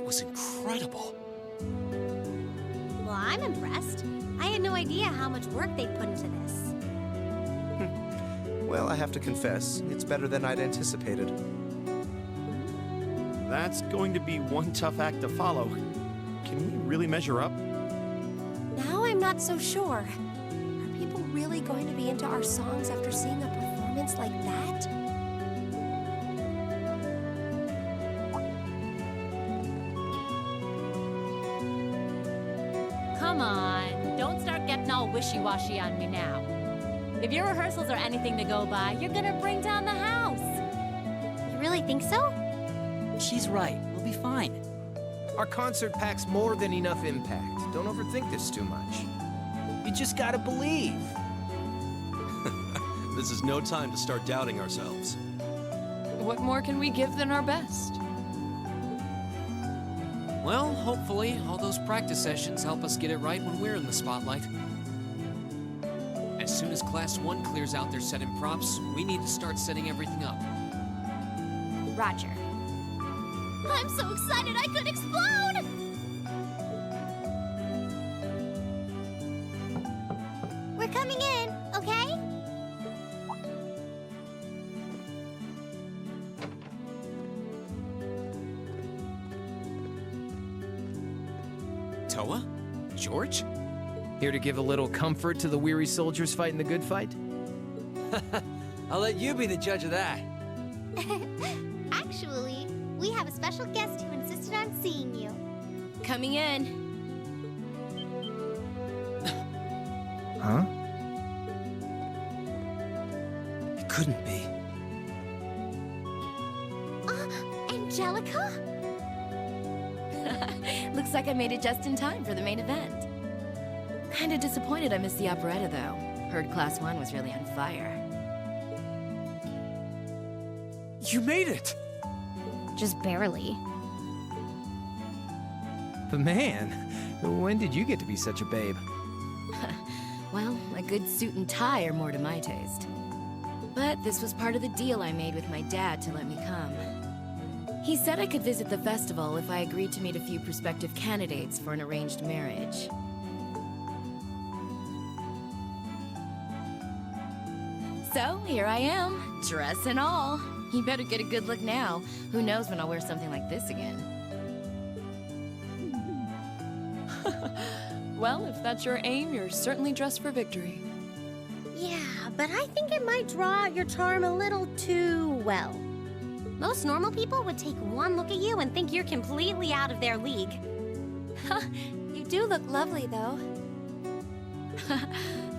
was incredible. Well, I'm impressed. I had no idea how much work they'd put into this. Well, I have to confess, it's better than I'd anticipated. That's going to be one tough act to follow. Can we really measure up? Now I'm not so sure. Are people really going to be into our songs after seeing a performance like that? Come on, don't start getting all wishy-washy on me now. If your rehearsals are anything to go by, you're gonna bring down the house. You really think so? She's right. We'll be fine. Our concert packs more than enough impact. Don't overthink this too much. You just gotta believe. This is no time to start doubting ourselves. What more can we give than our best? Well, hopefully, all those practice sessions help us get it right when we're in the spotlight. As soon as Class 1 clears out their set and props, we need to start setting everything up. Roger. I'm so excited I could explode! We're coming in, okay? Toa? George? Here to give a little comfort to the weary soldiers fighting the good fight? I'll let you be the judge of that. Actually, we have a special guest who insisted on seeing you. Coming in. Huh? It couldn't be. Angelica? Looks like I made it just in time for the main event. Kinda disappointed I missed the operetta, though. Heard Class 1 was really on fire. You made it! Just barely. But man, when did you get to be such a babe? Well, a good suit and tie are more to my taste. But this was part of the deal I made with my dad to let me come. He said I could visit the festival if I agreed to meet a few prospective candidates for an arranged marriage. So, here I am, dress and all. You better get a good look now. Who knows when I'll wear something like this again. Well, if that's your aim, you're certainly dressed for victory. Yeah, but I think it might draw out your charm a little too well. Most normal people would take one look at you and think you're completely out of their league. You do look lovely, though.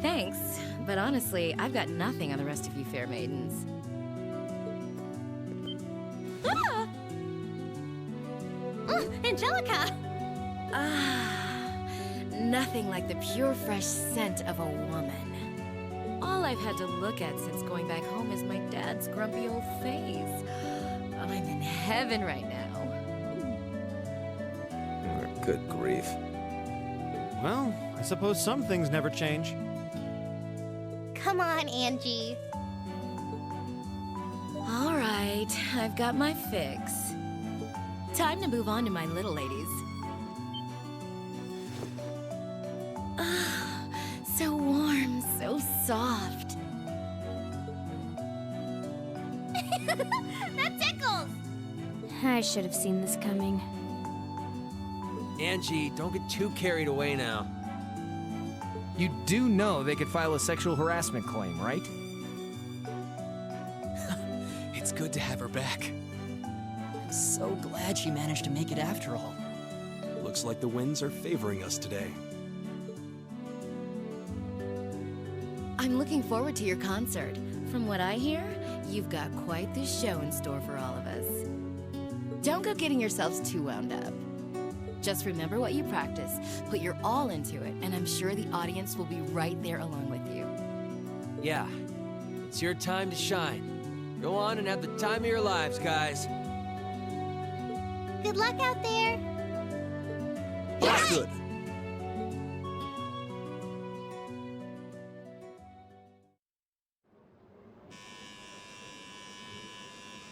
Thanks, but honestly, I've got nothing on the rest of you fair maidens. Ah! Angelica! Nothing like the pure, fresh scent of a woman. All I've had to look at since going back home is my dad's grumpy old face. I'm in heaven right now. Good grief. Well, I suppose some things never change. Come on, Angie. All right, I've got my fix. Time to move on to my little ladies. So warm, so soft. That tickles! I should have seen this coming. Angie, don't get too carried away now. You do know they could file a sexual harassment claim, right? It's good to have her back. I'm so glad she managed to make it after all. Looks like the winds are favoring us today. I'm looking forward to your concert. From what I hear, you've got quite the show in store for all of us. Don't go getting yourselves too wound up. Just remember what you practice, put your all into it, and I'm sure the audience will be right there along with you. Yeah, it's your time to shine. Go on and have the time of your lives, guys. Good luck out there. That's good.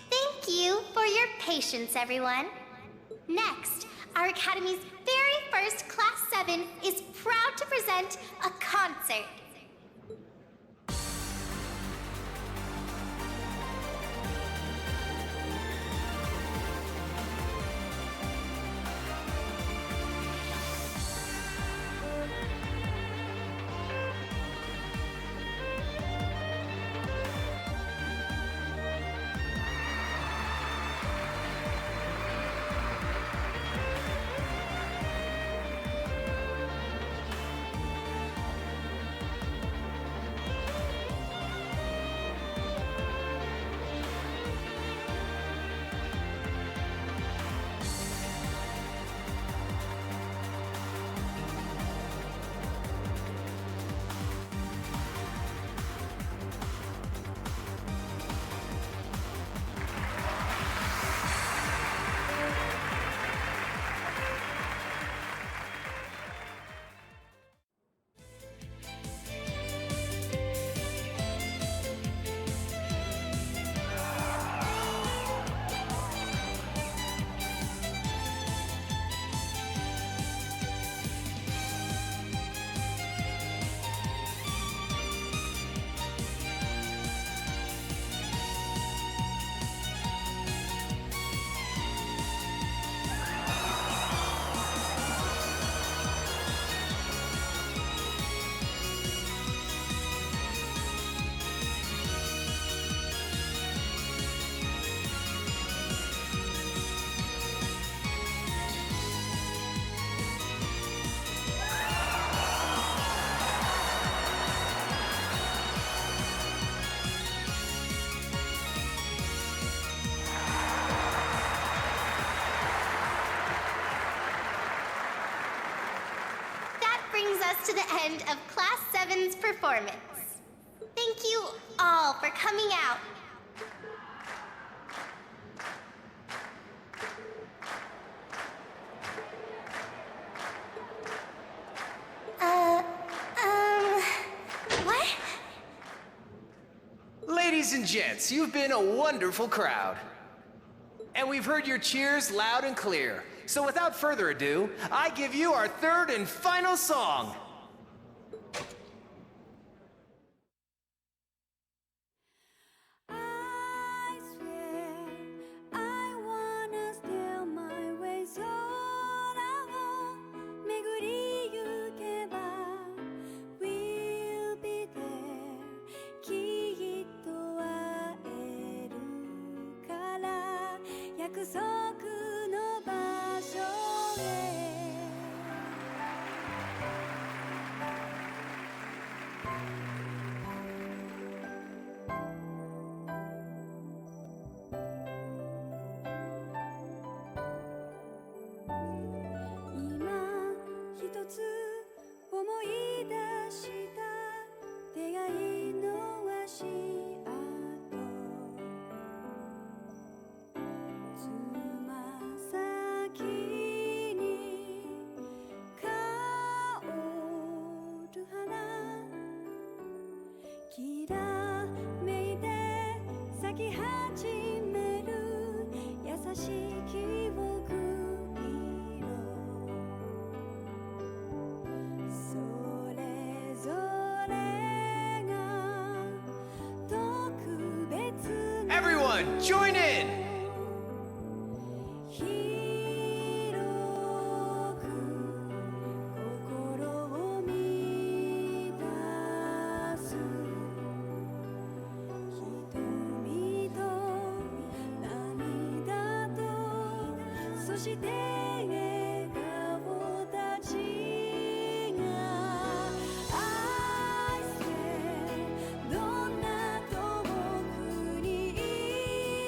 Thank you for your patience, everyone. Next, Our Academy's very first Class 7 is proud to present a concert. Brings us to the end of Class 7's performance. Thank you all for coming out. What? Ladies and gents, you've been a wonderful crowd. And we've heard your cheers loud and clear. So without further ado, I give you our third and final song. I swear I wanna steal my way空を巡りゆけば We'll be there きっと会えるから約束の場所へ今一つ思い出した出会いの足跡つま先に香る花きらめいて咲き始める優しい記憶色それぞれが特別な Everyone, join in! 広く心を満たす瞳と涙とそして笑顔たちが I swear どんな遠くにい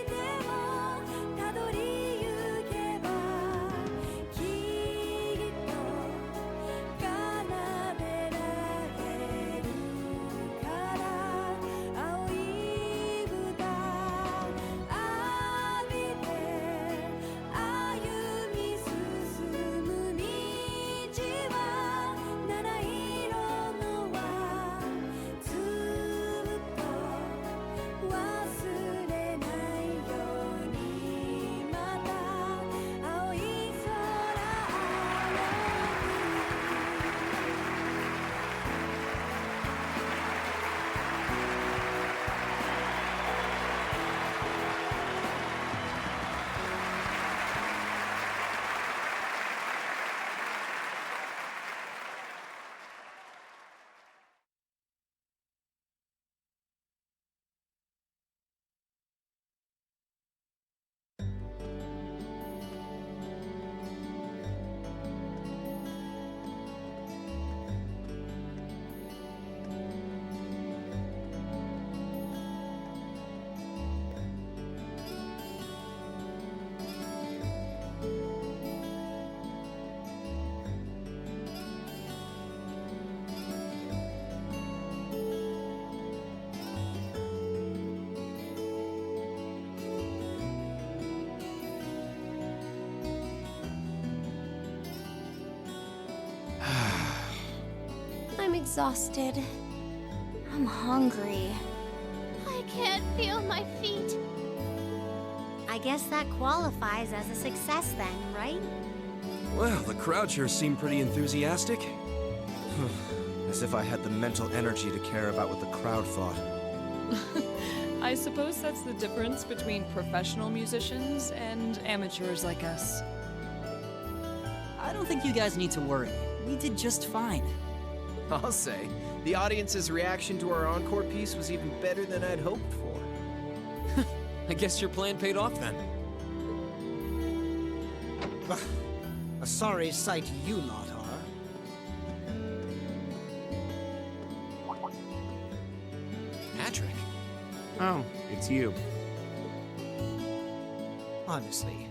てもたどりゆけばきっと奏でられるから青い歌浴びて歩み進 exhausted. I'm hungry. I can't feel my feet. I guess that qualifies as a success then, right? Well, the crowd sure seemed pretty enthusiastic. As if I had the mental energy to care about what the crowd thought. I suppose that's the difference between professional musicians and amateurs like us. I don't think you guys need to worry. We did just fine. I'll say, the audience's reaction to our encore piece was even better than I'd hoped for. I guess your plan paid off then. A sorry sight you lot are. Patrick. Oh, it's you. Honestly,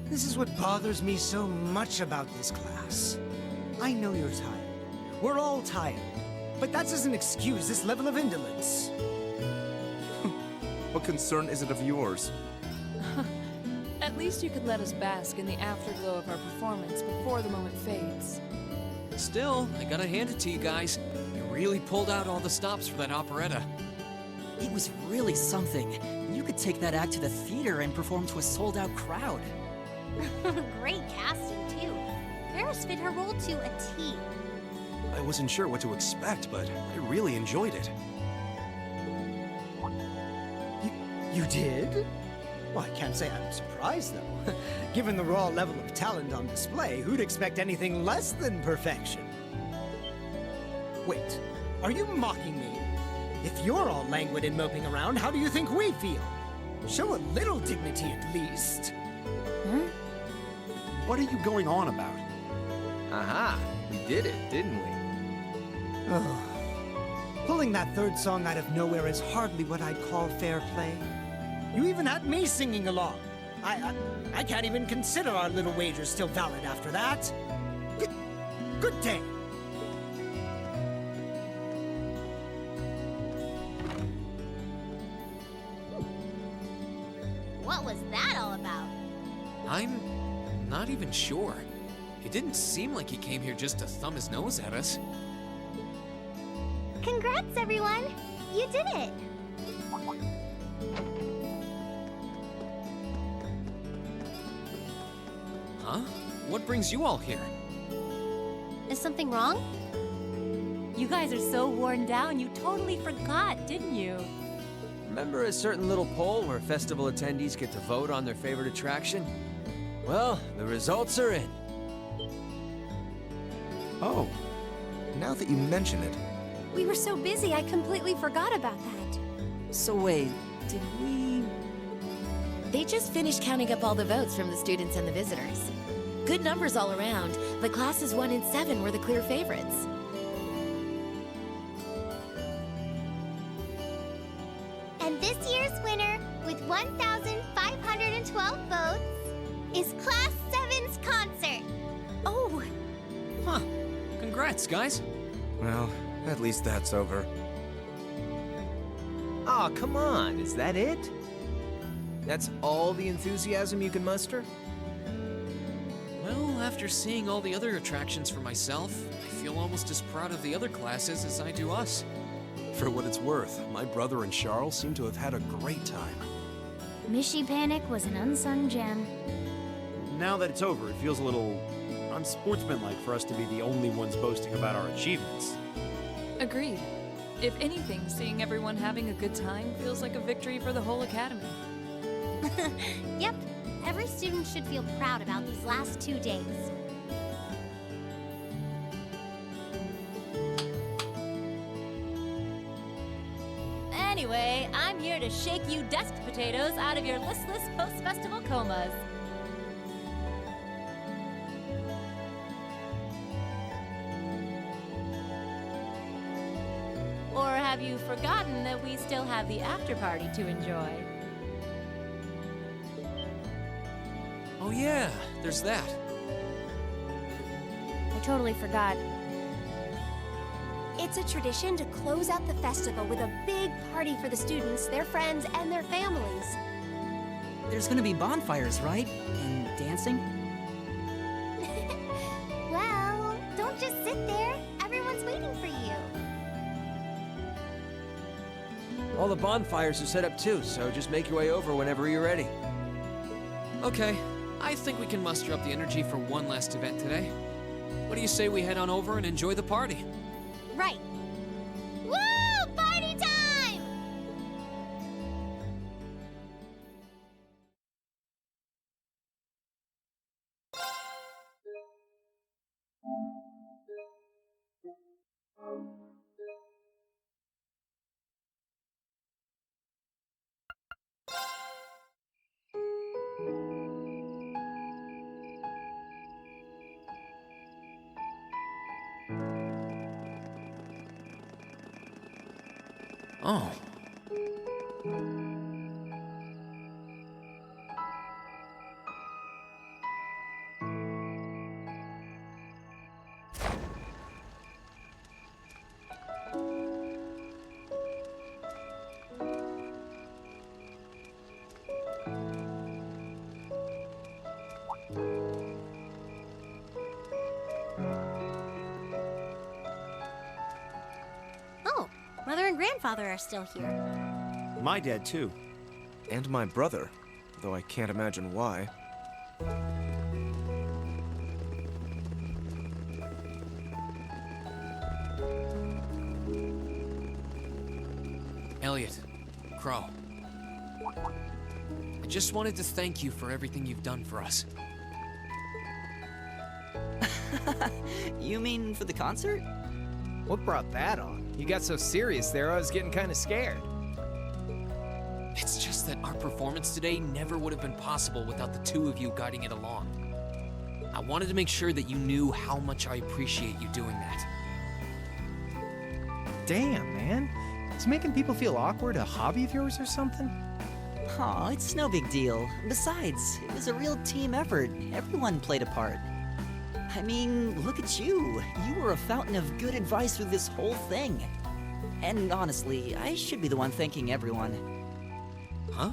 this is what bothers me so much about this class. I know you're tired. We're all tired. But that doesn't excuse this level of indolence. What concern is it of yours? At least you could let us bask in the afterglow of our performance before the moment fades. Still, I gotta hand it to you guys. You really pulled out all the stops for that operetta. It was really something. You could take that act to the theater and perform to a sold-out crowd. Great casting, too. Ferris fit her role to a T. I wasn't sure what to expect, but I really enjoyed it. You did? Well, I can't say I'm surprised, though. Given the raw level of talent on display, who'd expect anything less than perfection? Wait, are you mocking me? If you're all languid and moping around, how do you think we feel? Show a little dignity at least. What are you going on about? Aha, we did it, didn't we? Pulling that third song out of nowhere is hardly what I'd call fair play. You even had me singing along. I can't even consider our little wager still valid after that. Good day. What was that all about? I'm not even sure. It didn't seem like he came here just to thumb his nose at us. Congrats, everyone! You did it! Huh? What brings you all here? Is something wrong? You guys are so worn down, you totally forgot, didn't you? Remember a certain little poll where festival attendees get to vote on their favorite attraction? Well, the results are in. Oh, now that you mention it. We were so busy, I completely forgot about that. So wait, did we... They just finished counting up all the votes from the students and the visitors. Good numbers all around. The classes 1 and 7 were the clear favorites. And this year's winner, with 1,512 votes, is Class 7's concert. Oh! Huh. Congrats, guys. Well, at least that's over. Aw, come on, is that it? That's all the enthusiasm you can muster? Well, after seeing all the other attractions for myself, I feel almost as proud of the other classes as I do us. For what it's worth, my brother and Charles seem to have had a great time. Mishy Panic was an unsung gem. Now that it's over, it feels a little unsportsmanlike for us to be the only ones boasting about our achievements. Agreed. If anything, seeing everyone having a good time feels like a victory for the whole academy. Yep, every student should feel proud about these last 2 days. Anyway, I'm here to shake you desk potatoes out of your listless post-festival comas. Or have you forgotten that we still have the after-party to enjoy? Oh yeah, there's that. I totally forgot. It's a tradition to close out the festival with a big party for the students, their friends, and their families. There's gonna be bonfires, right? And dancing? Well, don't just sit there. Everyone's waiting for you. All the bonfires are set up too, so just make your way over whenever you're ready. Okay, I think we can muster up the energy for one last event today. What do you say we head on over and enjoy the party? Right. Woo! Party time! Oh. Oh, Mother and Grandfather are still here. My dad, too. And my brother, though I can't imagine why. Elliot, Crow. I just wanted to thank you for everything you've done for us. You mean for the concert? What brought that on? You got so serious there, I was getting kind of scared. It's just that our performance today never would have been possible without the two of you guiding it along. I wanted to make sure that you knew how much I appreciate you doing that. Damn, man. Is making people feel awkward a hobby of yours or something? Aw, it's no big deal. Besides, it was a real team effort. Everyone played a part. I mean, look at you. You were a fountain of good advice through this whole thing. And honestly, I should be the one thanking everyone. Huh?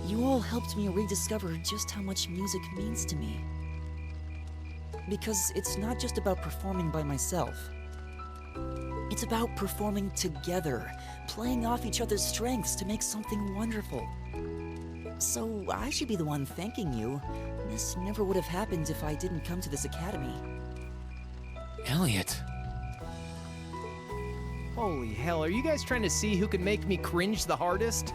You all helped me rediscover just how much music means to me. Because it's not just about performing by myself. It's about performing together, playing off each other's strengths to make something wonderful. So I should be the one thanking you. This never would have happened if I didn't come to this academy. Elliot. Holy hell, are you guys trying to see who can make me cringe the hardest?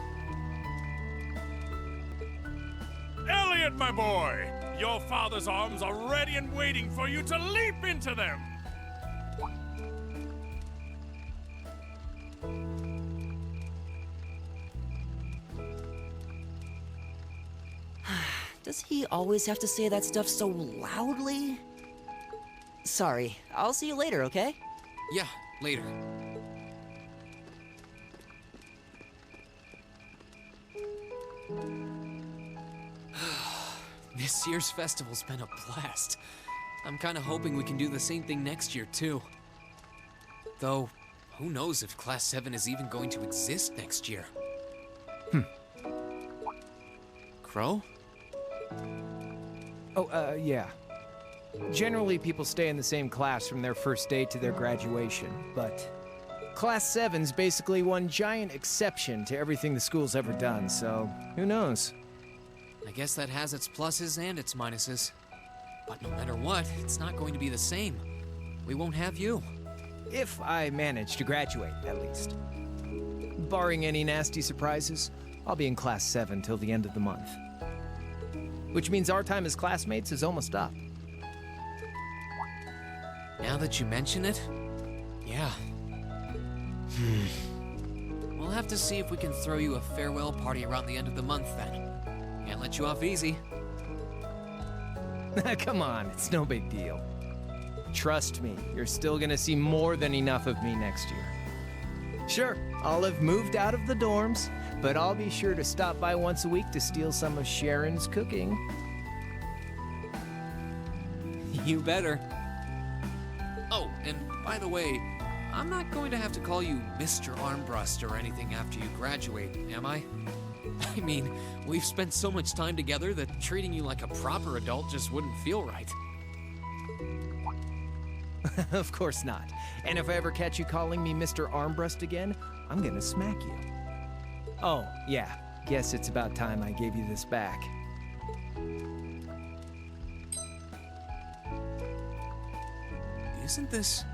Elliot, my boy! Your father's arms are ready and waiting for you to leap into them! Does he always have to say that stuff so loudly? Sorry, I'll see you later, okay? Yeah, later. This year's festival's been a blast. I'm kinda hoping we can do the same thing next year, too. Though, who knows if Class 7 is even going to exist next year? Crow? Oh, yeah. Generally, people stay in the same class from their first day to their graduation, but Class 7's basically one giant exception to everything the school's ever done, so who knows? I guess that has its pluses and its minuses. But no matter what, it's not going to be the same. We won't have you. If I manage to graduate, at least. Barring any nasty surprises, I'll be in Class 7 till the end of the month. Which means our time as classmates is almost up. Now that you mention it, yeah. We'll have to see if we can throw you a farewell party around the end of the month then. Can't let you off easy. Come on, it's no big deal. Trust me, you're still gonna see more than enough of me next year. Sure, I'll have moved out of the dorms, but I'll be sure to stop by once a week to steal some of Sharon's cooking. You better. Oh, and by the way, I'm not going to have to call you Mr. Armbrust or anything after you graduate, am I? I mean, we've spent so much time together that treating you like a proper adult just wouldn't feel right. Of course not. And if I ever catch you calling me Mr. Armbrust again, I'm gonna smack you. Oh, yeah. Guess it's about time I gave you this back. Isn't this...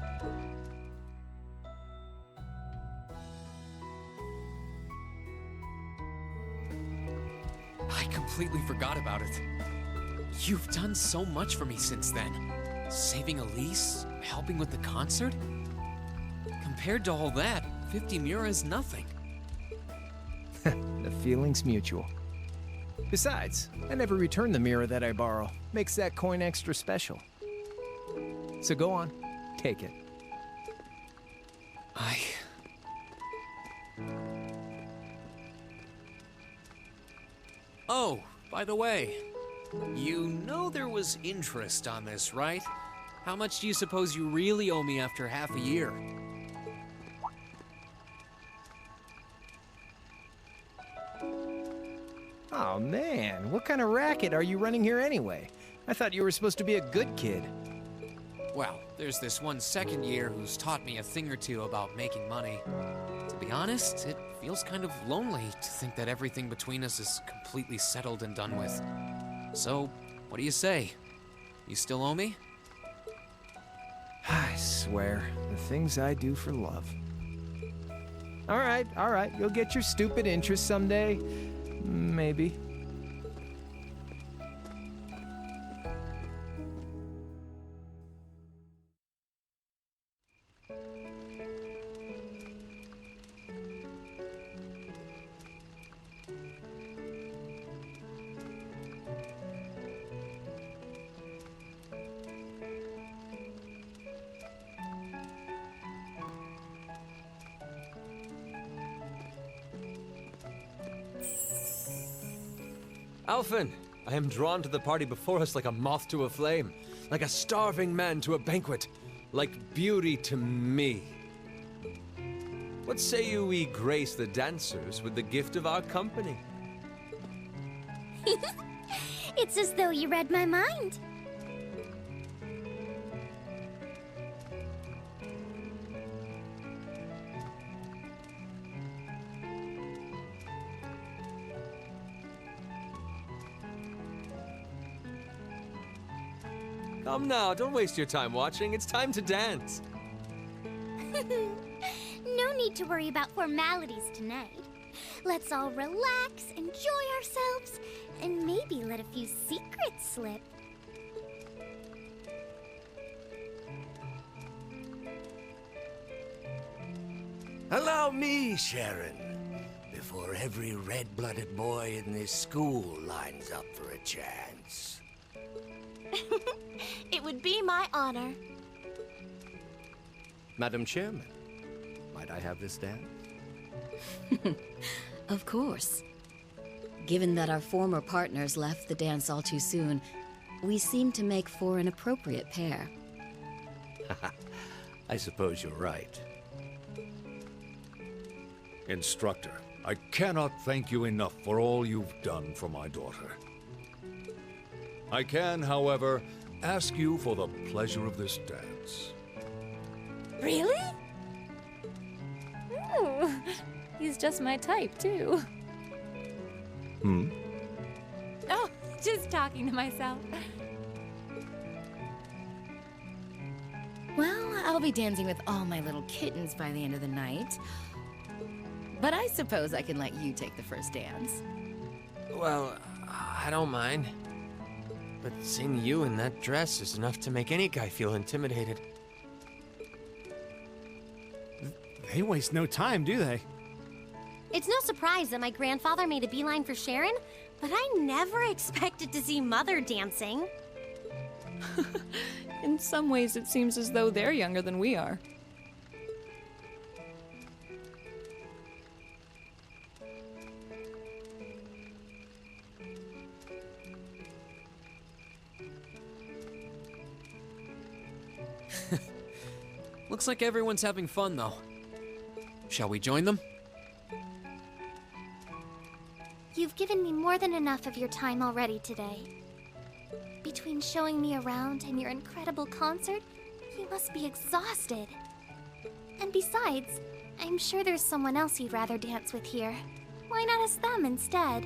I completely forgot about it. You've done so much for me since then. Saving Elise, helping with the concert. Compared to all that, 50 Mura is nothing. The feeling's mutual. Besides, I never return the mirror that I borrow. Makes that coin extra special. So go on, take it. Oh, by the way, you know there was interest on this, right? How much do you suppose you really owe me after half a year? Oh man, what kind of racket are you running here anyway? I thought you were supposed to be a good kid. Well, there's this one second year who's taught me a thing or two about making money. To be honest, it feels kind of lonely to think that everything between us is completely settled and done with. So, what do you say? You still owe me? I swear, the things I do for love. All right, you'll get your stupid interest someday. Maybe. Alphen, I am drawn to the party before us like a moth to a flame, like a starving man to a banquet, like beauty to me. What say you we grace the dancers with the gift of our company? It's as though you read my mind. Come now, don't waste your time watching. It's time to dance. No need to worry about formalities tonight. Let's all relax, enjoy ourselves, and maybe let a few secrets slip. Allow me, Sharon, before every red-blooded boy in this school lines up for a chance. It would be my honor. Madam Chairman, might I have this dance? Of course. Given that our former partners left the dance all too soon, we seem to make for an appropriate pair. I suppose you're right. Instructor, I cannot thank you enough for all you've done for my daughter. I can, however, ask you for the pleasure of this dance. Really? Ooh, he's just my type, too. Hmm? Oh, just talking to myself. Well, I'll be dancing with all my little kittens by the end of the night. But I suppose I can let you take the first dance. Well, I don't mind. But seeing you in that dress is enough to make any guy feel intimidated. They waste no time, do they? It's no surprise that my grandfather made a beeline for Sharon, but I never expected to see Mother dancing. In some ways, it seems as though they're younger than we are. Looks like everyone's having fun, though. Shall we join them? You've given me more than enough of your time already today. Between showing me around and your incredible concert, you must be exhausted. And besides, I'm sure there's someone else you'd rather dance with here. Why not ask them instead?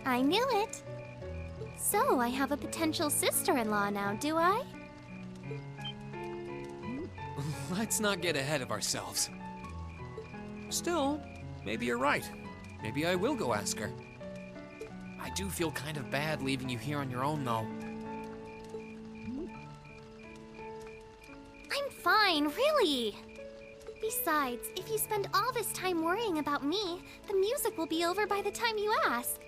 I knew it. So, I have a potential sister-in-law now, do I? Let's not get ahead of ourselves. Still, maybe you're right. Maybe I will go ask her. I do feel kind of bad leaving you here on your own, though. I'm fine, really. Besides, if you spend all this time worrying about me, the music will be over by the time you ask.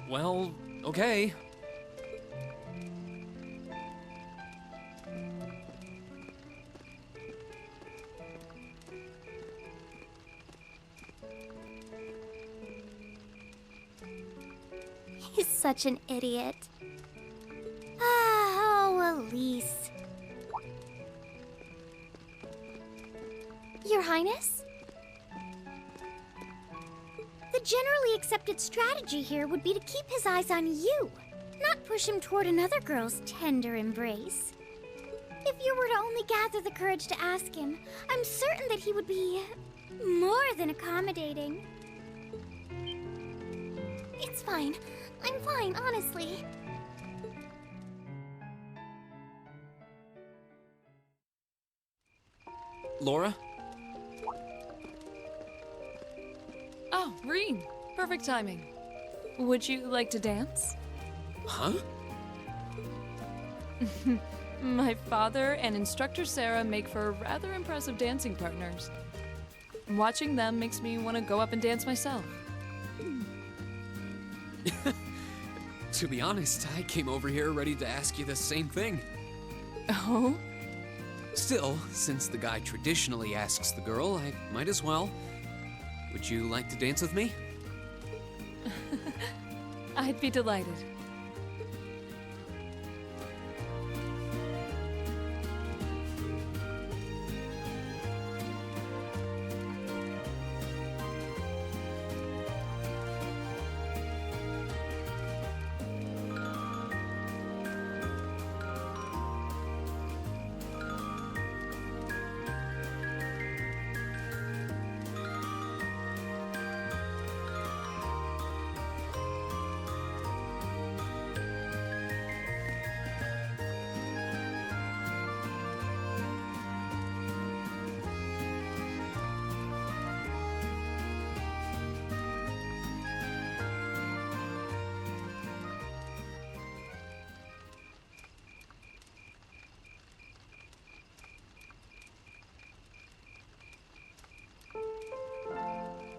Well, okay. He's such an idiot. Oh, Elise. Your Highness? The generally accepted strategy here would be to keep his eyes on you, not push him toward another girl's tender embrace. If you were to only gather the courage to ask him, I'm certain that he would be more than accommodating. It's fine. I'm fine, honestly. Laura? Oh, Rean. Perfect timing. Would you like to dance? Huh? My father and instructor Sarah make for rather impressive dancing partners. Watching them makes me want to go up and dance myself. To be honest, I came over here ready to ask you the same thing. Oh? Still, since the guy traditionally asks the girl, I might as well. Would you like to dance with me? I'd be delighted.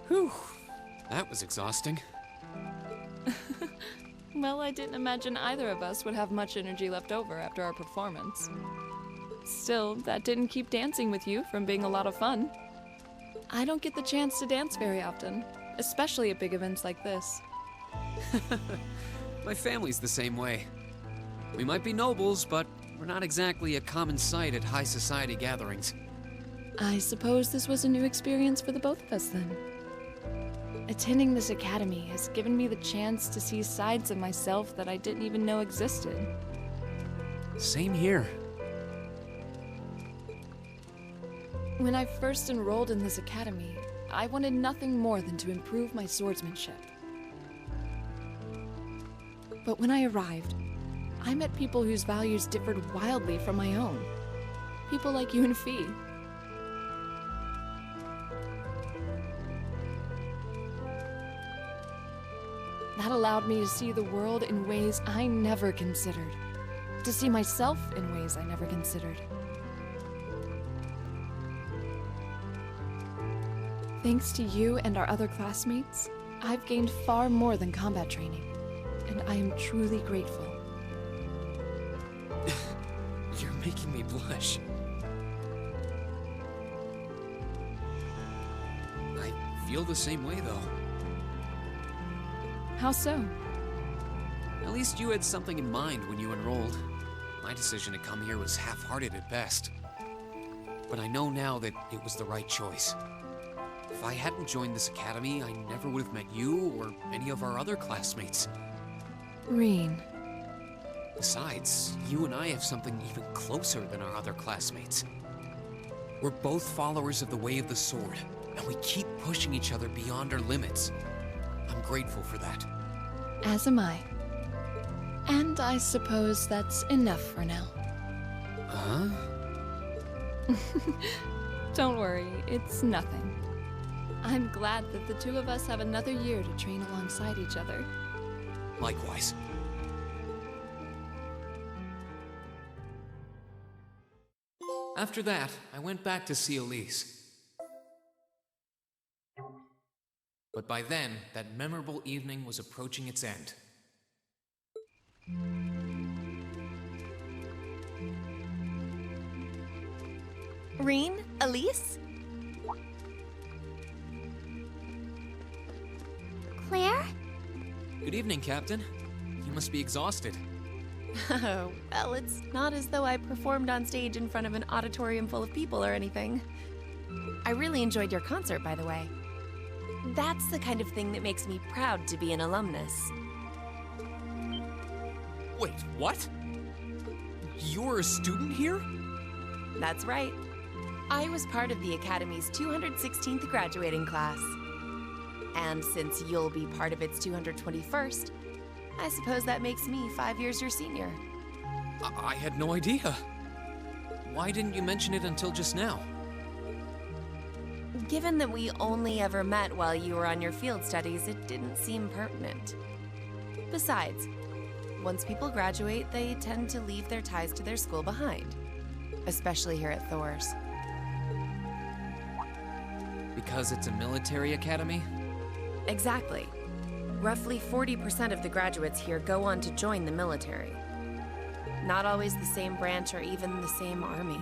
Whew, that was exhausting. Well, I didn't imagine either of us would have much energy left over after our performance. Still, that didn't keep dancing with you from being a lot of fun. I don't get the chance to dance very often, especially at big events like this. My family's the same way. We might be nobles, but we're not exactly a common sight at high society gatherings. I suppose this was a new experience for the both of us then. Attending this academy has given me the chance to see sides of myself that I didn't even know existed. Same here. When I first enrolled in this academy, I wanted nothing more than to improve my swordsmanship. But when I arrived, I met people whose values differed wildly from my own. People like you and Fee. That allowed me to see the world in ways I never considered. To see myself in ways I never considered. Thanks to you and our other classmates, I've gained far more than combat training, and I am truly grateful. You're making me blush. I feel the same way, though. How so? At least you had something in mind when you enrolled. My decision to come here was half-hearted at best. But I know now that it was the right choice. If If I hadn't joined this academy, I never would have met you or any of our other classmates. Reen. Besides, you and I have something even closer than our other classmates. We're both followers of the Way of the Sword, and we keep pushing each other beyond our limits. I'm grateful for that. As am I. And I suppose that's enough for now. Huh? Don't worry, it's nothing. I'm glad that the two of us have another year to train alongside each other. Likewise. After that, I went back to see Elise. But by then, that memorable evening was approaching its end. Reen? Elise? Claire? Good evening, Captain. You must be exhausted. Oh, well, it's not as though I performed on stage in front of an auditorium full of people or anything. I really enjoyed your concert, by the way. That's the kind of thing that makes me proud to be an alumnus. Wait, what? You're a student here? That's right. I was part of the Academy's 216th graduating class. And since you'll be part of its 221st, I suppose that makes me 5 years your senior. I had no idea. Why didn't you mention it until just now? Given that we only ever met while you were on your field studies, it didn't seem pertinent. Besides, once people graduate, they tend to leave their ties to their school behind. Especially here at Thor's. Because it's a military academy? Exactly. Roughly 40% of the graduates here go on to join the military. Not always the same branch or even the same army.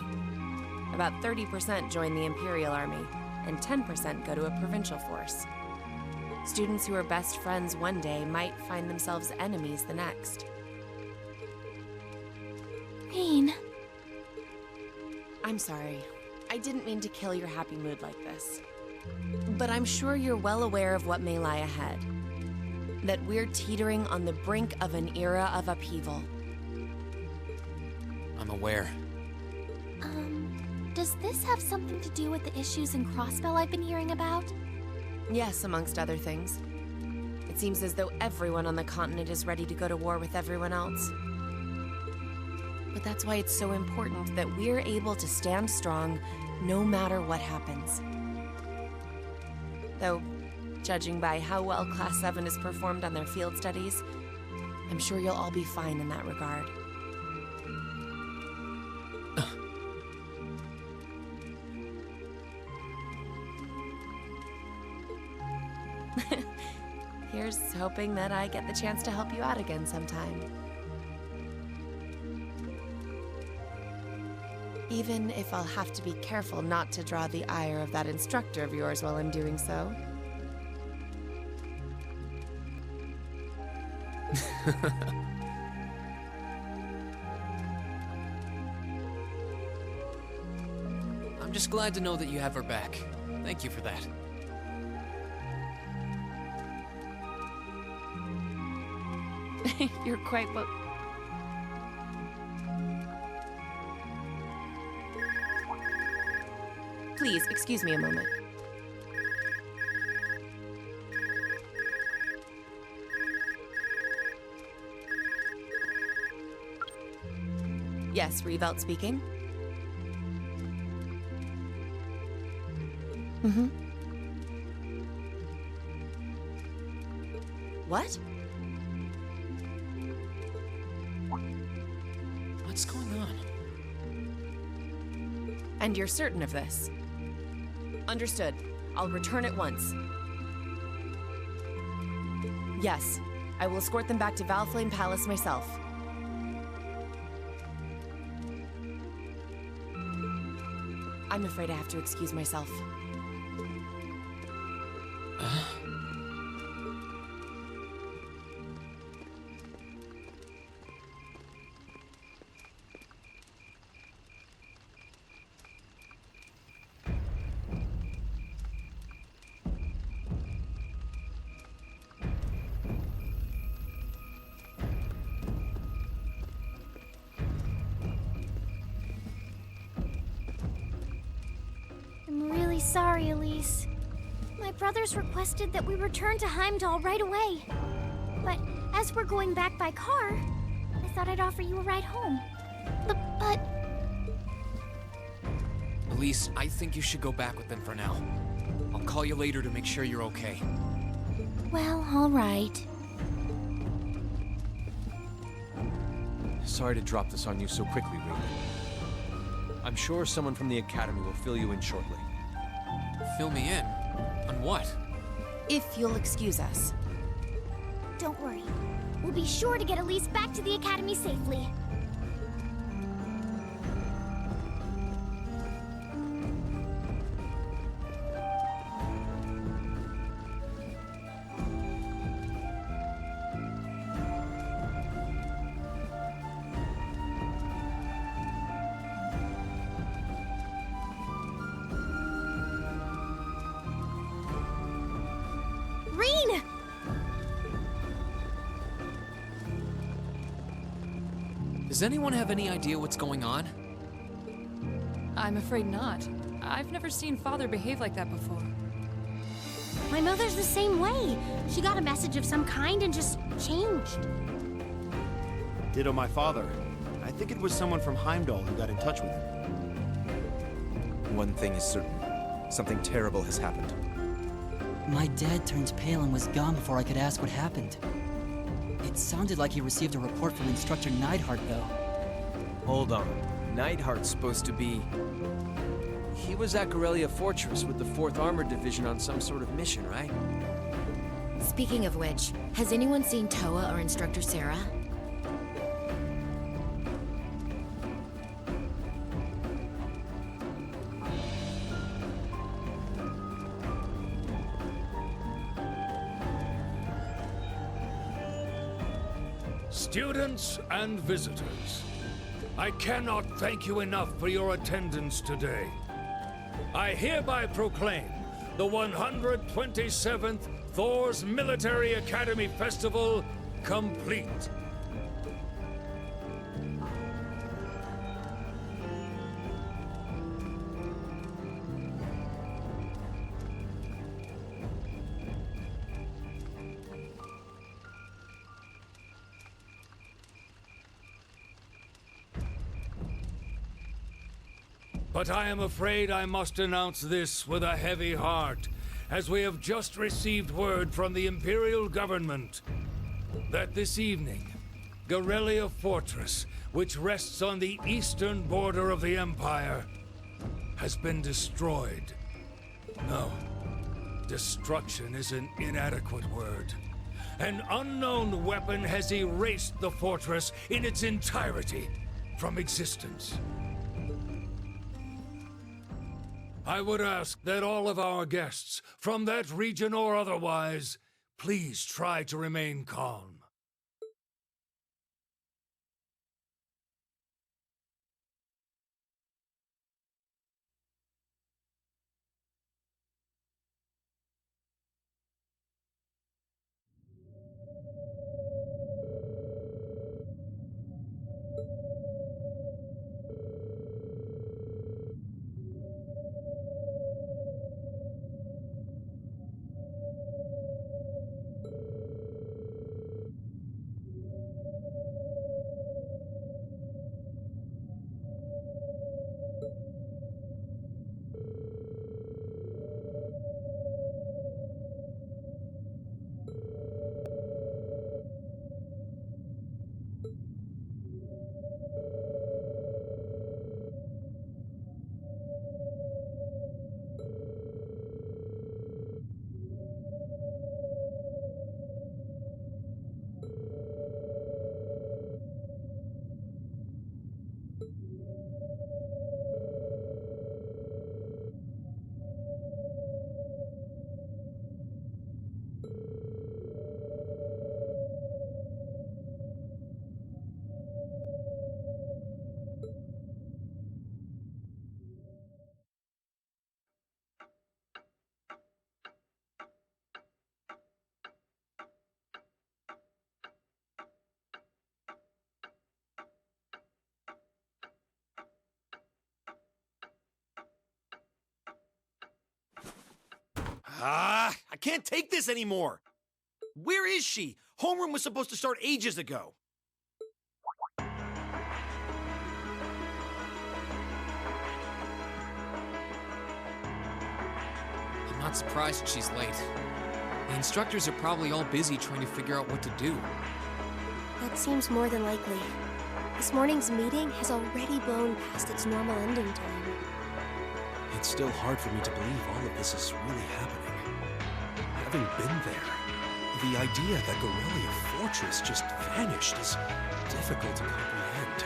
About 30% join the Imperial Army, and 10% go to a provincial force. Students who are best friends one day might find themselves enemies the next. Reen. I'm sorry. I didn't mean to kill your happy mood like this. But I'm sure you're well aware of what may lie ahead. That we're teetering on the brink of an era of upheaval. I'm aware. Does this have something to do with the issues in Crossbell I've been hearing about? Yes, amongst other things. It seems as though everyone on the continent is ready to go to war with everyone else. But that's why it's so important that we're able to stand strong no matter what happens. Though, judging by how well Class 7 has performed on their field studies, I'm sure you'll all be fine in that regard. Here's hoping that I get the chance to help you out again sometime. Even if I'll have to be careful not to draw the ire of that instructor of yours while I'm doing so. I'm just glad to know that you have her back. Thank you for that. You're quite well. Please, excuse me a moment. Yes, Revelt speaking. Mm-hmm. What? What's going on? And you're certain of this? Understood. I'll return at once. Yes, I will escort them back to Valflame Palace myself. I'm afraid I have to excuse myself. sorry, Elise. My brothers requested that we return to Heimdall right away. But as we're going back by car, I thought I'd offer you a ride home. But... Elise, I think you should go back with them for now. I'll call you later to make sure you're okay. Well, all right. Sorry to drop this on you so quickly, Reed. I'm sure someone from the Academy will fill you in shortly. Fill me in? On what? If you'll excuse us. Don't worry. We'll be sure to get Elise back to the Academy safely. Rean! Does anyone have any idea what's going on? I'm afraid not. I've never seen Father behave like that before. My mother's the same way. She got a message of some kind and just changed. Ditto my father. I think it was someone from Heimdall who got in touch with him. One thing is certain. Something terrible has happened. My dad turned pale and was gone before I could ask what happened. It sounded like he received a report from Instructor Neidhart, though. Hold on. Neidhart's supposed to be... He was at Corellia Fortress with the 4th Armored Division on some sort of mission, right? Speaking of which, has anyone seen Toa or Instructor Sarah? Students and visitors, I cannot thank you enough for your attendance today. I hereby proclaim the 127th Thor's Military Academy Festival complete. But I am afraid I must announce this with a heavy heart, as we have just received word from the Imperial government that this evening, Corellia Fortress, which rests on the eastern border of the Empire, has been destroyed. No, destruction is an inadequate word. An unknown weapon has erased the fortress in its entirety from existence. I would ask that all of our guests, from that region or otherwise, please try to remain calm. I can't take this anymore. Where is she? Homeroom was supposed to start ages ago. I'm not surprised she's late. The instructors are probably all busy trying to figure out what to do. That seems more than likely. This morning's meeting has already blown past its normal ending time. It's still hard for me to believe all of this is really happening. Having been there, the idea that Gorelia Fortress just vanished is difficult to comprehend.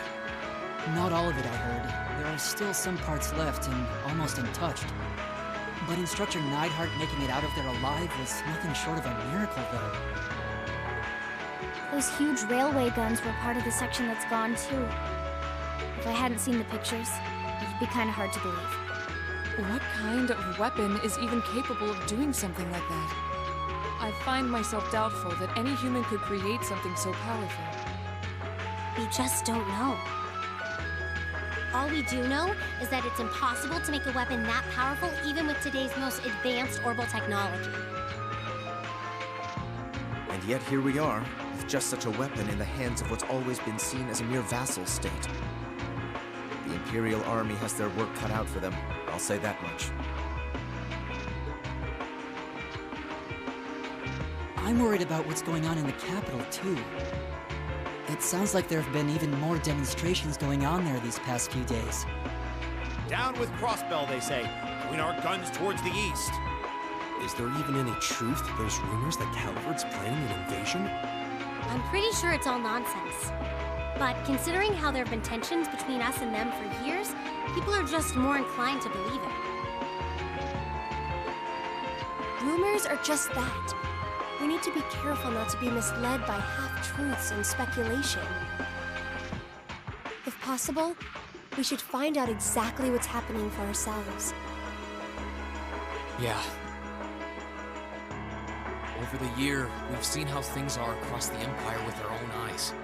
Not all of it, I heard. There are still some parts left and almost untouched. But Instructor Neidhart making it out of there alive was nothing short of a miracle, though. Those huge railway guns were part of the section that's gone, too. If I hadn't seen the pictures, it'd be kind of hard to believe. What kind of weapon is even capable of doing something like that? I find myself doubtful that any human could create something so powerful. We just don't know. All we do know is that it's impossible to make a weapon that powerful even with today's most advanced orbital technology. And yet here we are, with just such a weapon in the hands of what's always been seen as a mere vassal state. The Imperial Army has their work cut out for them, I'll say that much. I'm worried about what's going on in the capital, too. It sounds like there have been even more demonstrations going on there these past few days. Down with Crossbell, they say. Point our guns towards the east. Is there even any truth to those rumors that Calvard's planning an invasion? I'm pretty sure it's all nonsense. But considering how there have been tensions between us and them for years, people are just more inclined to believe it. Rumors are just that. We need to be careful not to be misled by half-truths and speculation. If possible, we should find out exactly what's happening for ourselves. Yeah. Over the year, we've seen how things are across the Empire with our own eyes.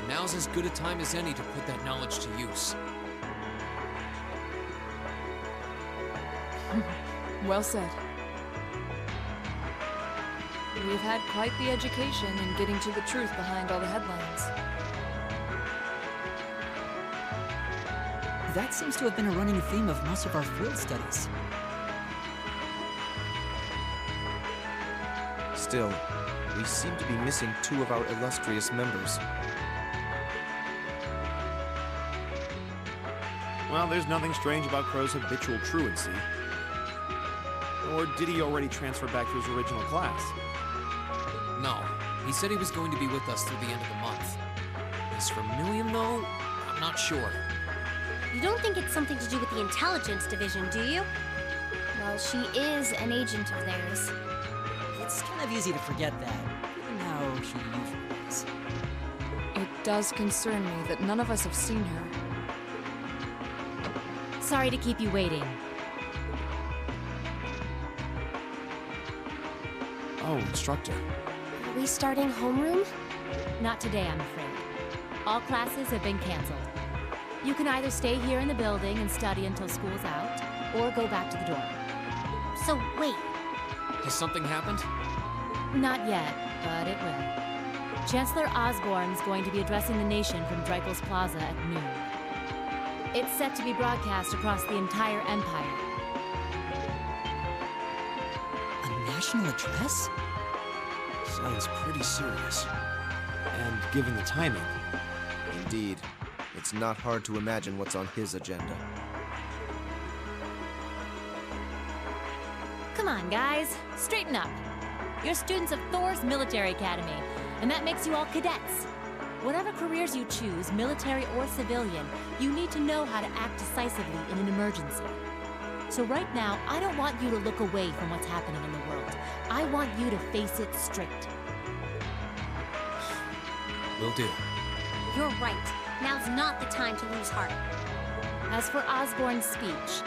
Now's as good a time as any to put that knowledge to use. Well said. We've had quite the education in getting to the truth behind all the headlines. That seems to have been a running theme of most of our field studies. Still, we seem to be missing two of our illustrious members. Well, there's nothing strange about Crow's habitual truancy. Or did he already transfer back to his original class? No, he said he was going to be with us through the end of the month. As for Million, though, I'm not sure. You don't think it's something to do with the intelligence division, do you? Well, she is an agent of theirs. It's kind of easy to forget that, given how she usually is. It does concern me that none of us have seen her. Sorry to keep you waiting. Oh, Instructor. Are we starting homeroom? Not today, I'm afraid. All classes have been canceled. You can either stay here in the building and study until school's out, or go back to the dorm. So, wait. Has something happened? Not yet, but it will. Chancellor Osborne's going to be addressing the nation from Dreikel's Plaza at noon. It's set to be broadcast across the entire Empire. A national address? Sounds pretty serious. And given the timing. Indeed. It's not hard to imagine what's on his agenda. Come on, guys. Straighten up. You're students of Thor's Military Academy, and that makes you all cadets. Whatever careers you choose, military or civilian, you need to know how to act decisively in an emergency. So right now, I don't want you to look away from what's happening in the world. I want you to face it straight. Will do. You're right. Now's not the time to lose heart. As for Osborne's speech,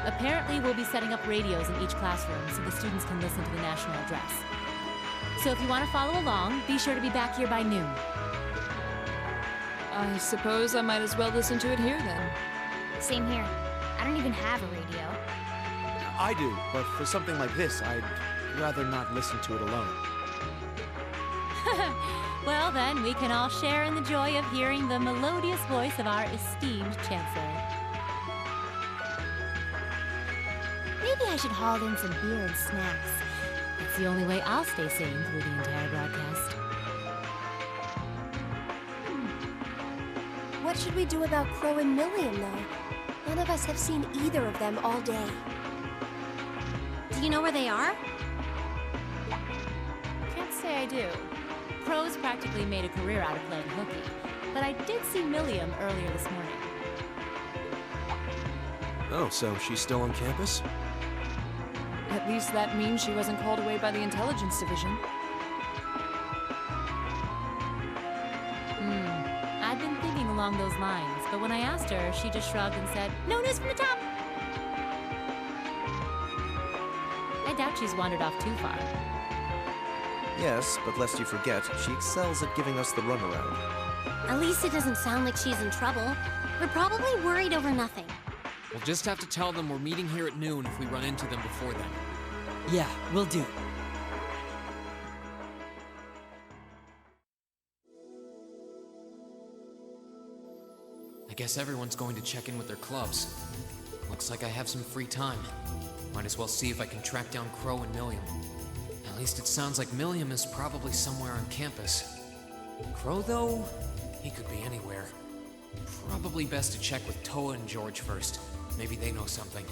apparently we'll be setting up radios in each classroom so the students can listen to the national address. So if you want to follow along, be sure to be back here by noon. I suppose I might as well listen to it here then. Same here. I don't even have a radio. I do, but for something like this, I'd rather not listen to it alone. Well, then, we can all share in the joy of hearing the melodious voice of our esteemed Chancellor. Maybe I should haul in some beer and snacks. It's the only way I'll stay sane through the entire broadcast. What should we do about Crow and Million, though? None of us have seen either of them all day. Do you know where they are? Can't say I do. Crow's practically made a career out of playing hooky, but I did see Milliam earlier this morning. Oh, so she's still on campus? At least that means she wasn't called away by the intelligence division. I'd been thinking along those lines, but when I asked her, she just shrugged and said, "No news from the top!" I doubt she's wandered off too far. Yes, but lest you forget, she excels at giving us the runaround. At least it doesn't sound like she's in trouble. We're probably worried over nothing. We'll just have to tell them we're meeting here at noon if we run into them before then. Yeah, will do. I guess everyone's going to check in with their clubs. Looks like I have some free time. Might as well see if I can track down Crow and Milliam. At least it sounds like Milliam is probably somewhere on campus. Crow, though, he could be anywhere. Probably best to check with Toa and George first. Maybe they know something.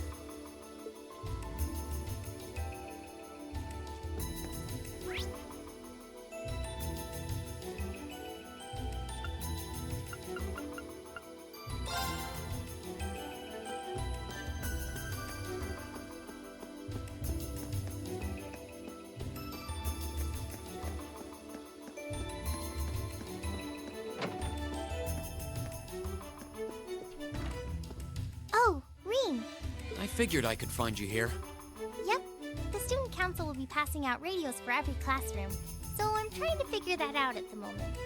Oh, Reem. I figured I could find you here. Yep. The student council will be passing out radios for every classroom, so I'm trying to figure that out at the moment.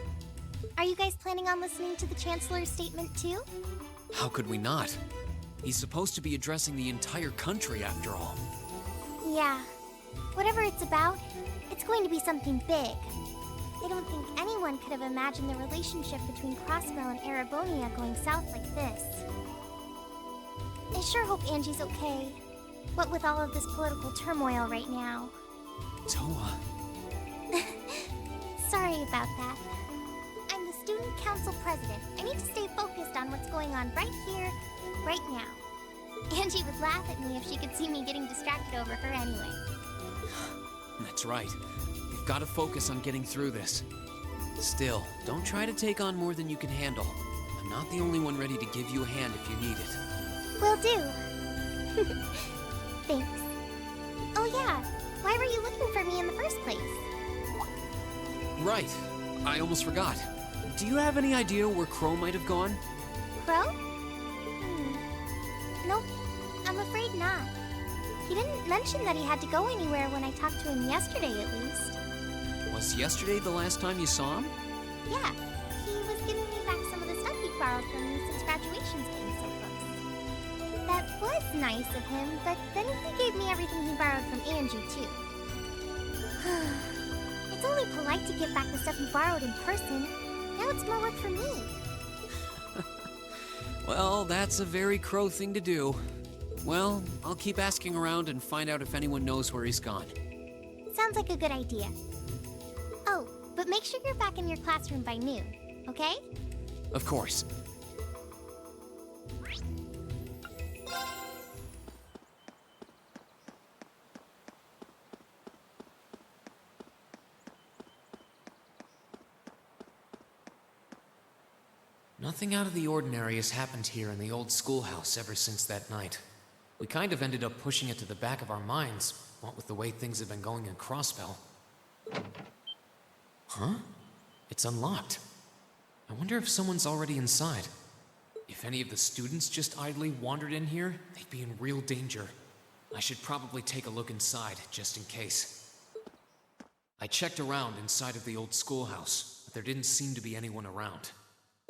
Are you guys planning on listening to the Chancellor's statement too? How could we not? He's supposed to be addressing the entire country after all. Yeah. Whatever it's about, it's going to be something big. I don't think anyone could have imagined the relationship between Crossbell and Arabonia going south like this. I sure hope Angie's okay. What with all of this political turmoil right now. Toa. Sorry about that. I'm the student council president. I need to stay focused on what's going on right here, right now. Angie would laugh at me if she could see me getting distracted over her anyway. That's right. We've got to focus on getting through this. Still, don't try to take on more than you can handle. I'm not the only one ready to give you a hand if you need it. Will do. Thanks. Oh yeah, why were you looking for me in the first place? Right. I almost forgot. Do you have any idea where Crow might have gone? Crow? Nope, I'm afraid not. He didn't mention that he had to go anywhere when I talked to him yesterday, at least. Was yesterday the last time you saw him? Yeah, he was giving me back some of the stuff he borrowed from me since graduation's getting so close. That was nice of him, but then he gave me everything he borrowed from Angie, too. It's only polite to give back the stuff he borrowed in person. Now it's more work for me. Well, that's a very Crow thing to do. Well, I'll keep asking around and find out if anyone knows where he's gone. Sounds like a good idea. Oh, but make sure you're back in your classroom by noon, okay? Of course. Nothing out of the ordinary has happened here in the old schoolhouse ever since that night. We kind of ended up pushing it to the back of our minds, what with the way things have been going in Crossbell. Huh? It's unlocked. I wonder if someone's already inside. If any of the students just idly wandered in here, they'd be in real danger. I should probably take a look inside, just in case. I checked around inside of the old schoolhouse, but there didn't seem to be anyone around.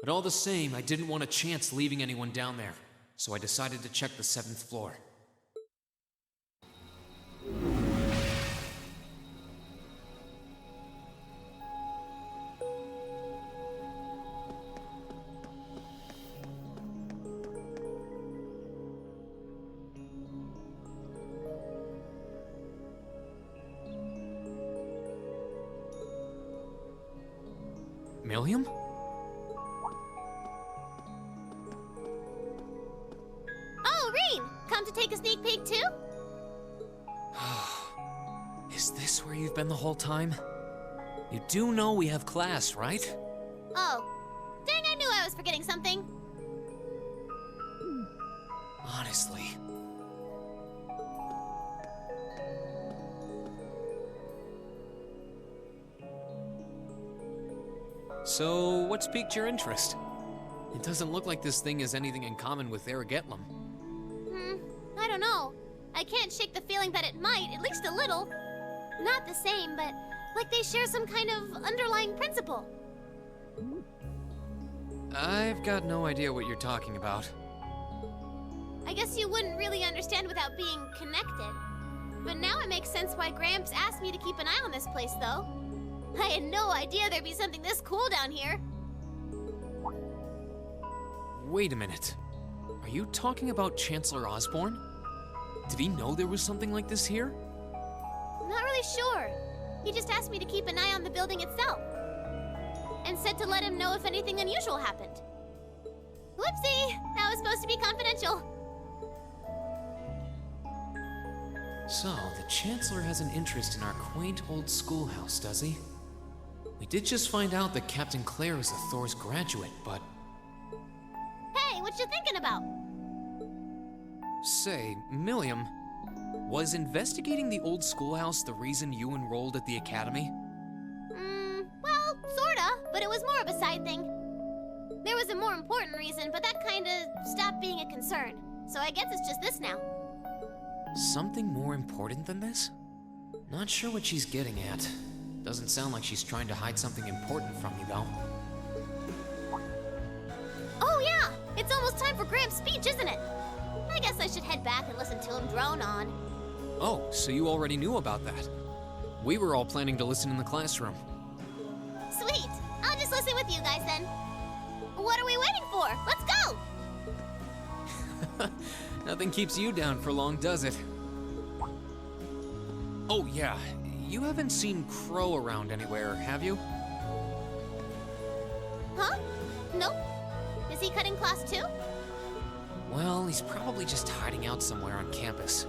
But all the same, I didn't want a chance leaving anyone down there. so I decided to check the 7th floor. Milliam? Oh, Rean! Come to take a sneak peek too? Is this where you've been the whole time? You do know we have class, right? Oh. Dang, I knew I was forgetting something. Honestly. So, what's piqued your interest? It doesn't look like this thing has anything in common with Aragetlum. I don't know. I can't shake the feeling that it might, at least a little. Not the same, but like they share some kind of underlying principle. I've got no idea what you're talking about. I guess you wouldn't really understand without being connected. But now it makes sense why Gramps asked me to keep an eye on this place, though. I had no idea there'd be something this cool down here. Wait a minute. Are you talking about Chancellor Osborne? Did he know there was something like this here? Not really sure. He just asked me to keep an eye on the building itself. And said to let him know if anything unusual happened. Whoopsie! That was supposed to be confidential. So, the Chancellor has an interest in our quaint old schoolhouse, does he? We did just find out that Captain Claire is a Thor's graduate, but... Hey, what you thinking about? Say, Milliam, was investigating the old schoolhouse the reason you enrolled at the academy? Well, sorta, but it was more of a side thing. There was a more important reason, but that kinda stopped being a concern. So I guess it's just this now. Something more important than this? Not sure what she's getting at. Doesn't sound like she's trying to hide something important from you, though. Oh yeah! It's almost time for Gramps' speech, isn't it? I guess I should head back and listen to him drone on. Oh, so you already knew about that. We were all planning to listen in the classroom. Sweet! I'll just listen with you guys then. What are we waiting for? Let's go! Nothing keeps you down for long, does it? Oh, yeah. You haven't seen Crow around anywhere, have you? Huh? Nope. Is he cutting class too? Well, he's probably just hiding out somewhere on campus.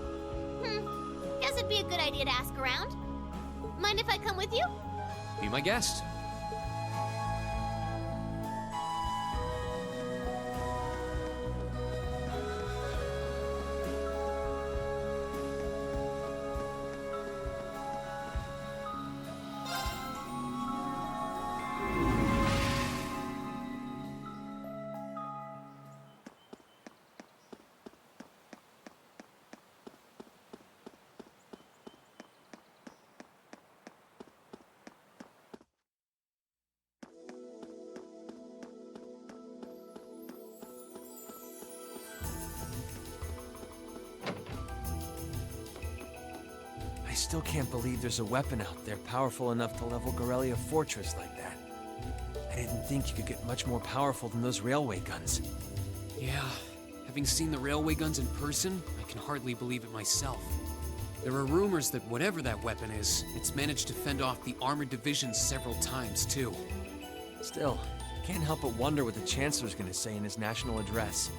Guess it'd be a good idea to ask around. Mind if I come with you? Be my guest. I still can't believe there's a weapon out there powerful enough to level Gorelia Fortress like that. I didn't think you could get much more powerful than those railway guns. Yeah, having seen the railway guns in person, I can hardly believe it myself. There are rumors that whatever that weapon is, it's managed to fend off the armored divisions several times, too. Still, can't help but wonder what the Chancellor's gonna say in his national address.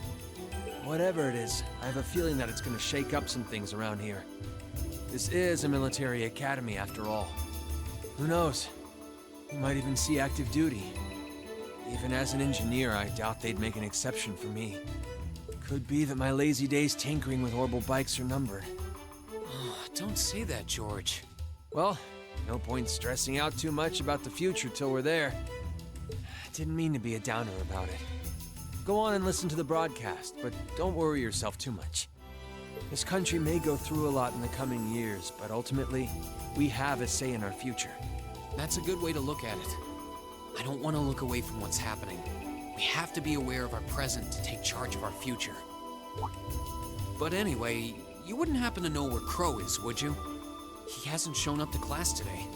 Whatever it is, I have a feeling that it's gonna shake up some things around here. This is a military academy, after all. Who knows? We might even see active duty. Even as an engineer, I doubt they'd make an exception for me. Could be that my lazy days tinkering with orbital bikes are numbered. Oh, don't say that, George. Well, no point stressing out too much about the future till we're there. Didn't mean to be a downer about it. Go on and listen to the broadcast, but don't worry yourself too much. This country may go through a lot in the coming years, but ultimately, we have a say in our future. That's a good way to look at it. I don't want to look away from what's happening. We have to be aware of our present to take charge of our future. But anyway, you wouldn't happen to know where Crow is, would you? He hasn't shown up to class today.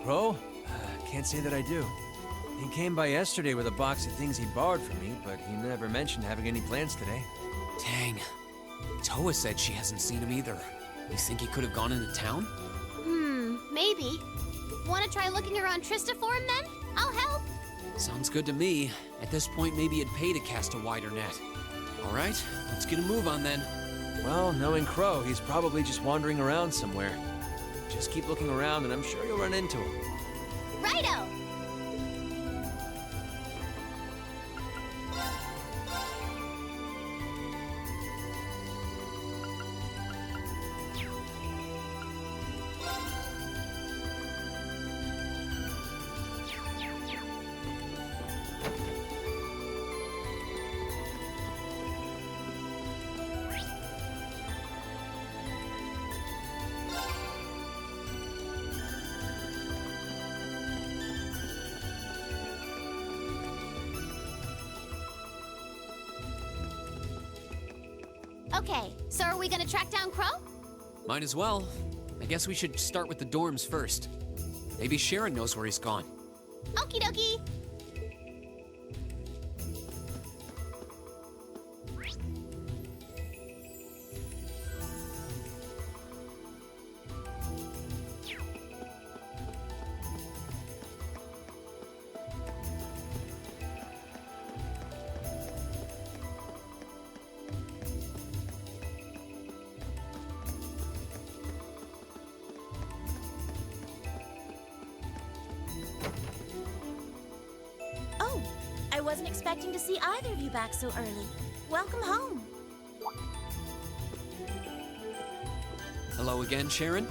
Crow? Can't say that I do. He came by yesterday with a box of things he borrowed from me, but he never mentioned having any plans today. Dang. Toa said she hasn't seen him either. You think he could have gone into town? Maybe. Want to try looking around Trista for him then? I'll help. Sounds good to me. At this point, maybe it'd pay to cast a wider net. All right, let's get a move on then. Well, knowing Crow, he's probably just wandering around somewhere. Just keep looking around and I'm sure you'll run into him. Righto! Okay, so are we gonna track down Crow? Might as well. I guess we should start with the dorms first. Maybe Sharon knows where he's gone. Okie dokie! Oh, I wasn't expecting to see either of you back so early. Welcome home. Hello again, Sharon?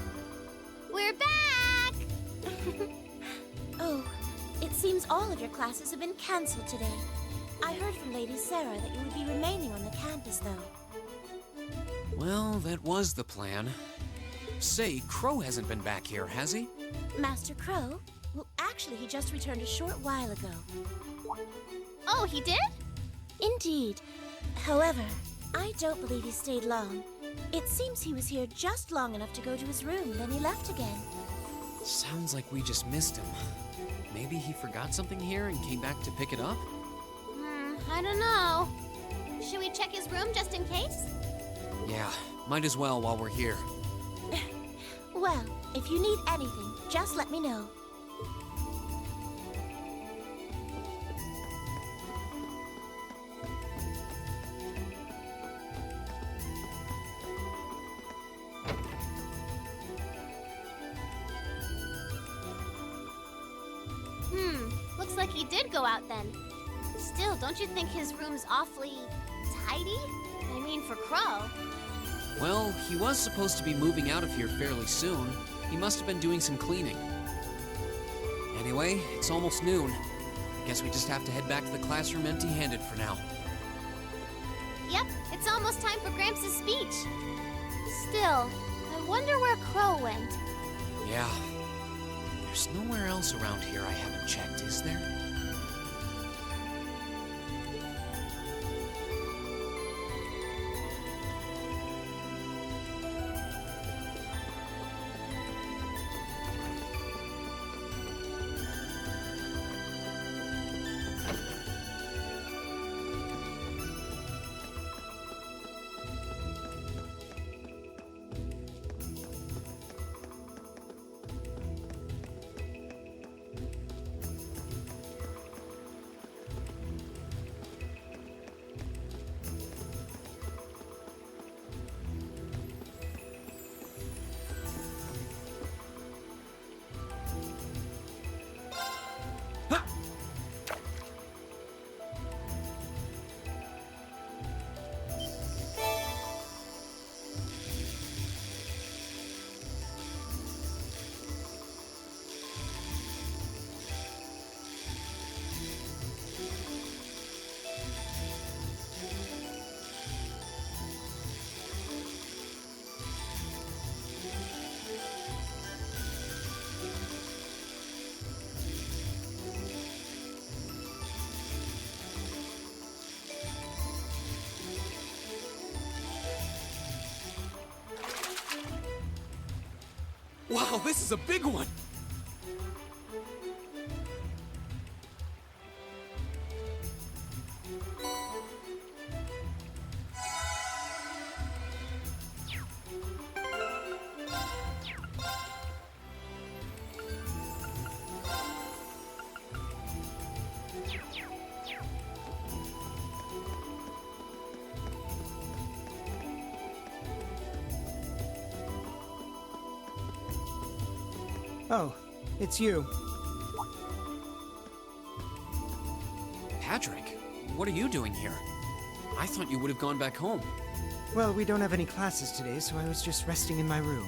We're back! Oh, it seems all of your classes have been canceled today. I heard from Lady Sarah that you would be remaining on the campus, though. Well, that was the plan. Say, Crow hasn't been back here, has he? Master Crow? Well, actually, he just returned a short while ago. Oh, he did? Indeed. However, I don't believe he stayed long. It seems he was here just long enough to go to his room, then he left again. Sounds like we just missed him. Maybe he forgot something here and came back to pick it up? I don't know. Should we check his room just in case? Yeah, might as well while we're here. Well, if you need anything, just let me know. Looks like he did go out then. Still, don't you think his room's awfully tidy? I mean, for Crow. Well, he was supposed to be moving out of here fairly soon. He must have been doing some cleaning. Anyway, it's almost noon. Guess we just have to head back to the classroom empty-handed for now. Yep, it's almost time for Gramps' speech. Still, I wonder where Crow went. Yeah. There's nowhere else around here I haven't checked, is there? Wow, this is a big one! Oh, it's you. Patrick, what are you doing here? I thought you would have gone back home. Well, we don't have any classes today, so I was just resting in my room.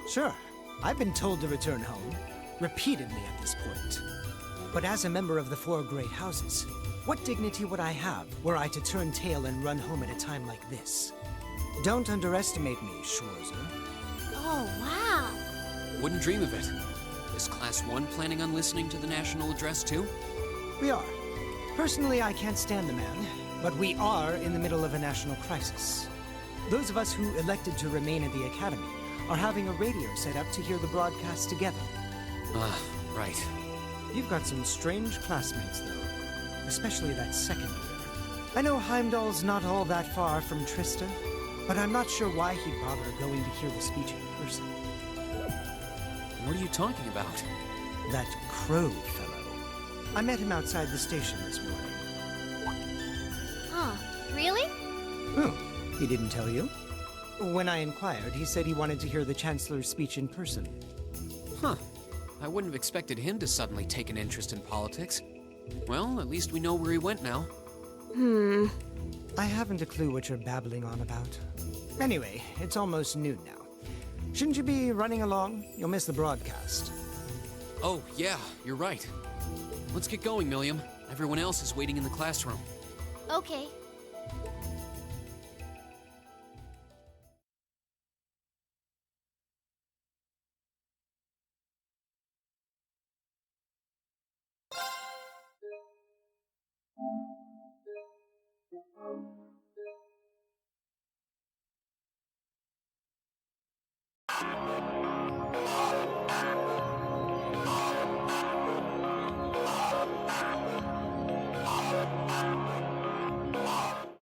Sure, I've been told to return home, repeatedly at this point. But as a member of the Four Great Houses, what dignity would I have were I to turn tail and run home at a time like this? Don't underestimate me, Schwarzer. Oh, wow. Wouldn't dream of it. Is Class 1 planning on listening to the national address too? We are. Personally, I can't stand the man, but we are in the middle of a national crisis. Those of us who elected to remain at the Academy are having a radio set up to hear the broadcast together. Right. You've got some strange classmates, though. Especially that second year. I know Heimdall's not all that far from Trista, but I'm not sure why he'd bother going to hear the speech in person. What are you talking about? That Crow fellow. I met him outside the station this morning. Huh, really? Oh, he didn't tell you? When I inquired, he said he wanted to hear the Chancellor's speech in person. Huh. I wouldn't have expected him to suddenly take an interest in politics. Well, at least we know where he went now. I haven't a clue what you're babbling on about. Anyway, it's almost noon now. Shouldn't you be running along? You'll miss the broadcast. Oh, yeah, you're right. Let's get going, Milliam. Everyone else is waiting in the classroom. Okay.